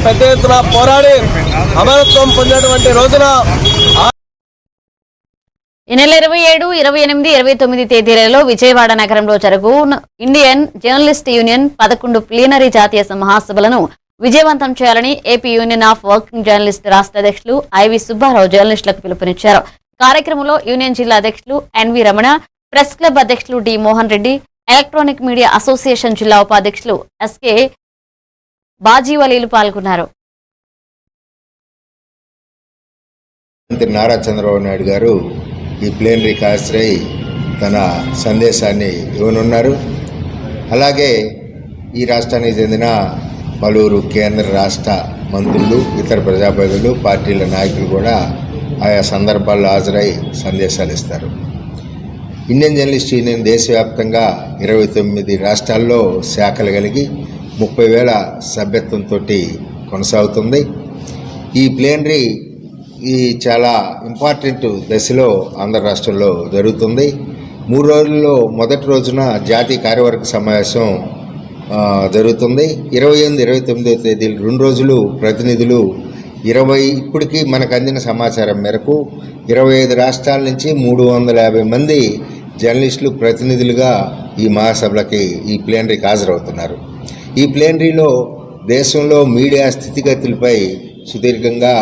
పెద్ద ఎత్తున పోరాడి అమరత్వం పొందినటువంటి రోజున ఈ నెల 27, 28, 29 తేదీలలో విజయవాడ నగరంలో జరుగు ఇండియన్ జర్నలిస్ట్ యూనియన్ 11 ప్లీనరీ జాతీయ మహాసభలను విజయవంతం చేయాలని AP union of working journalist రాష్ట్ర అధ్యక్షులు ఐవి సుబ్బారావు జర్నలిస్టులకు పిలుపునిచ్చారు. కార్యక్రమంలో యూనియన్ జిల్లా అధ్యక్షులు ఎన్వి రమణ, ప్రెస్ క్లబ్ అధ్యక్షులు D Mohan Reddy, electronic media association జిల్లా ఉపాధ్యక్షులు ఎస్కే బాజీవలీలు పాల్గొన్నారు. నారా చంద్రబాబు నాయుడు గారు ఈ ప్లేనరీకి హాజరై తన సందేశాన్ని ఇవ్వనున్నారు. అలాగే ఈ రాష్ట్రానికి చెందిన పలువురు కేంద్ర రాష్ట్ర మంత్రులు, ఇతర ప్రజాప్రతినిధులు, పార్టీల నాయకులు కూడా ఆయా సందర్భాల్లో హాజరై సందేశాలు ఇస్తారు. ఇండియన్ జర్నలిస్ట్ యూనియన్ దేశవ్యాప్తంగా 29 రాష్ట్రాల్లో శాఖలు కలిగి 30,000 సభ్యత్వంతో కొనసాగుతుంది. ఈ ప్లేనరీ చాలా ఇంపార్టెంట్ దశలో ఆంధ్ర రాష్ట్రంలో జరుగుతుంది. 3 రోజుల్లో మొదటి రోజున జాతీయ కార్యవర్గ సమావేశం జరుగుతుంది. 28, 29 తేదీలు 2 రోజులు ప్రతినిధులు ఇప్పటికీ మనకు అందిన సమాచారం మేరకు 25 రాష్ట్రాల నుంచి 350 మంది జర్నలిస్టులు ప్రతినిధులుగా ఈ మహాసభలకి ఈ ప్లేనరీకి హాజరవుతున్నారు. ఈ ప్లేనరీలో దేశంలో మీడియా స్థితిగతులపై సుదీర్ఘంగా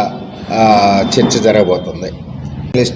చర్చ జరగబోతుంది.